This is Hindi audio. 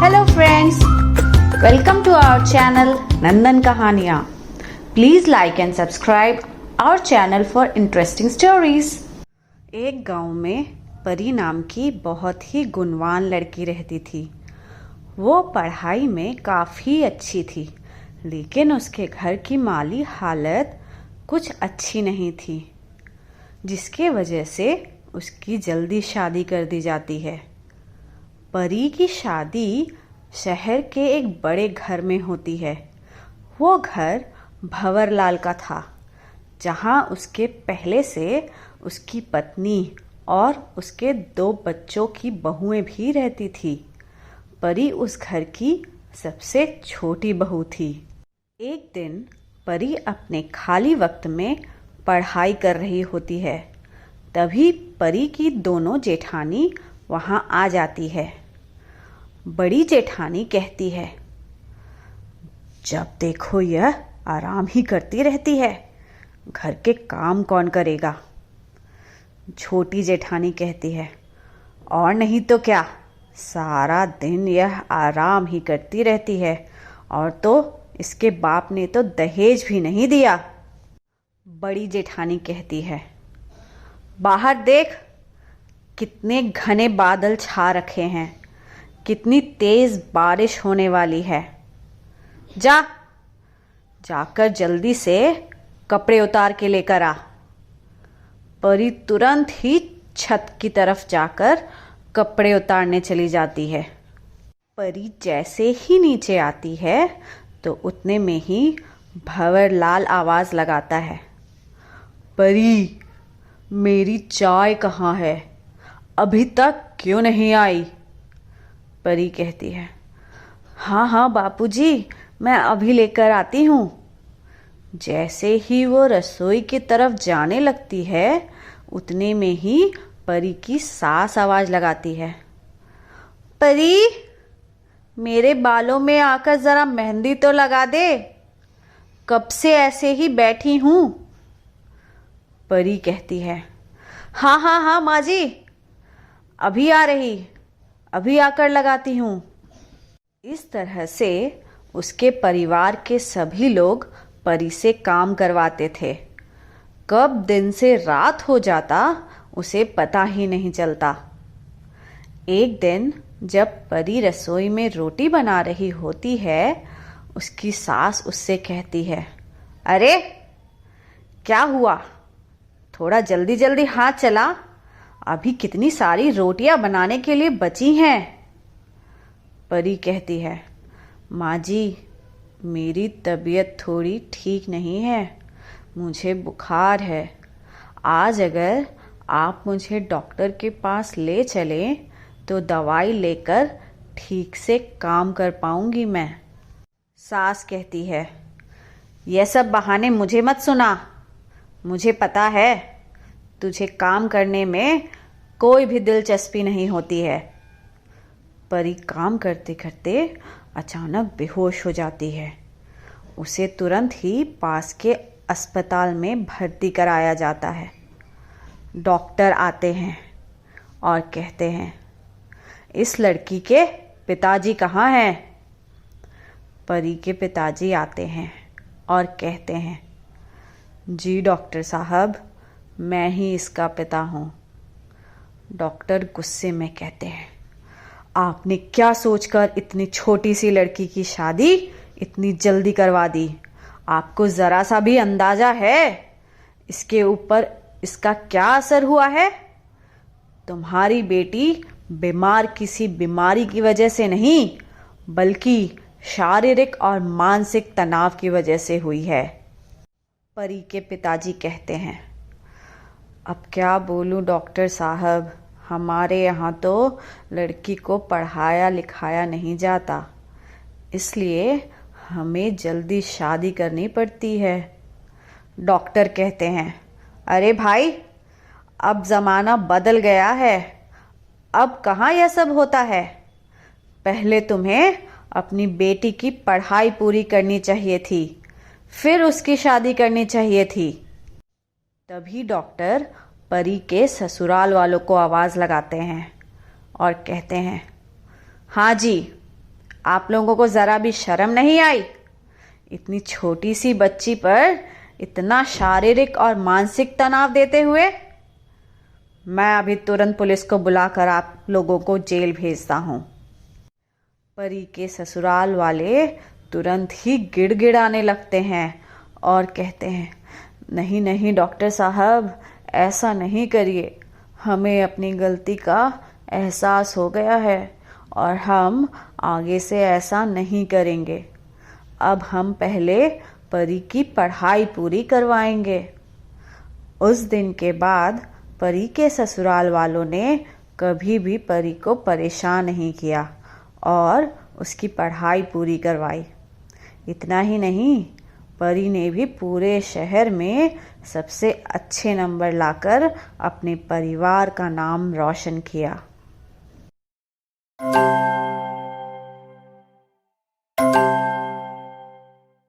Hello friends, welcome to our channel Nandan Kahaniyan. Please like and subscribe our channel for interesting stories. एक गांव में परी नाम की बहुत ही गुणवान लड़की रहती थी। वो पढ़ाई में काफ़ी अच्छी थी, लेकिन उसके घर की माली हालत कुछ अच्छी नहीं थी, जिसके वजह से उसकी जल्दी शादी कर दी जाती है। परी की शादी शहर के एक बड़े घर में होती है। वो घर भंवरलाल का था, जहाँ उसके पहले से उसकी पत्नी और उसके 2 बच्चों की बहुएं भी रहती थी। परी उस घर की सबसे छोटी बहू थी। एक दिन परी अपने खाली वक्त में पढ़ाई कर रही होती है। तभी परी की दोनों जेठानी वहाँ आ जाती है। बड़ी जेठानी कहती है, जब देखो यह आराम ही करती रहती है, घर के काम कौन करेगा। छोटी जेठानी कहती है, और नहीं तो क्या, सारा दिन यह आराम ही करती रहती है, और तो इसके बाप ने तो दहेज भी नहीं दिया। बड़ी जेठानी कहती है, बाहर देख, कितने घने बादल छा रखे हैं, कितनी तेज बारिश होने वाली है। जाकर जल्दी से कपड़े उतार के लेकर आ। परी तुरंत ही छत की तरफ जाकर कपड़े उतारने चली जाती है। परी जैसे ही नीचे आती है तो उतने में ही भंवरलाल आवाज लगाता है, परी, मेरी चाय कहाँ है, अभी तक क्यों नहीं आई। परी कहती है, हाँ बापूजी, मैं अभी लेकर आती हूँ। जैसे ही वो रसोई की तरफ जाने लगती है, उतने में ही परी की सास आवाज लगाती है, परी, मेरे बालों में आकर जरा मेहंदी तो लगा दे, कब से ऐसे ही बैठी हूँ। परी कहती है, हाँ माँ जी, अभी आ रही, अभी आकर लगाती हूँ। इस तरह से उसके परिवार के सभी लोग परी से काम करवाते थे। कब दिन से रात हो जाता उसे पता ही नहीं चलता। एक दिन जब परी रसोई में रोटी बना रही होती है, उसकी सास उससे कहती है, अरे क्या हुआ, थोड़ा जल्दी जल्दी हाथ चला, अभी कितनी सारी रोटियां बनाने के लिए बची हैं। परी कहती है, माँ जी, मेरी तबीयत थोड़ी ठीक नहीं है, मुझे बुखार है। आज अगर आप मुझे डॉक्टर के पास ले चलें तो दवाई लेकर ठीक से काम कर पाऊंगी मैं। सास कहती है, यह सब बहाने मुझे मत सुना, मुझे पता है तुझे काम करने में कोई भी दिलचस्पी नहीं होती है। परी काम करते करते अचानक बेहोश हो जाती है। उसे तुरंत ही पास के अस्पताल में भर्ती कराया जाता है। डॉक्टर आते हैं और कहते हैं, इस लड़की के पिताजी कहाँ हैं। परी के पिताजी आते हैं और कहते हैं, जी डॉक्टर साहब, मैं ही इसका पिता हूँ। डॉक्टर गुस्से में कहते हैं, आपने क्या सोचकर इतनी छोटी सी लड़की की शादी इतनी जल्दी करवा दी। आपको ज़रा सा भी अंदाज़ा है इसके ऊपर इसका क्या असर हुआ है। तुम्हारी बेटी बीमार किसी बीमारी की वजह से नहीं, बल्कि शारीरिक और मानसिक तनाव की वजह से हुई है। परी के पिताजी कहते हैं, अब क्या बोलूं डॉक्टर साहब, हमारे यहाँ तो लड़की को पढ़ाया लिखाया नहीं जाता, इसलिए हमें जल्दी शादी करनी पड़ती है। डॉक्टर कहते हैं, अरे भाई, अब ज़माना बदल गया है, अब कहाँ यह सब होता है। पहले तुम्हें अपनी बेटी की पढ़ाई पूरी करनी चाहिए थी, फिर उसकी शादी करनी चाहिए थी। तभी डॉक्टर परी के ससुराल वालों को आवाज़ लगाते हैं और कहते हैं, हाँ जी, आप लोगों को जरा भी शर्म नहीं आई? इतनी छोटी सी बच्ची पर इतना शारीरिक और मानसिक तनाव देते हुए? मैं अभी तुरंत पुलिस को बुलाकर आप लोगों को जेल भेजता हूँ। परी के ससुराल वाले तुरंत ही गिड़गिड़ाने लगते हैं और कहते हैं, नहीं नहीं डॉक्टर साहब, ऐसा नहीं करिए। हमें अपनी गलती का एहसास हो गया है और हम आगे से ऐसा नहीं करेंगे। अब हम पहले परी की पढ़ाई पूरी करवाएंगे। उस दिन के बाद परी के ससुराल वालों ने कभी भी परी को परेशान नहीं किया और उसकी पढ़ाई पूरी करवाई। इतना ही नहीं, परी ने भी पूरे शहर में सबसे अच्छे नंबर लाकर अपने परिवार का नाम रोशन किया।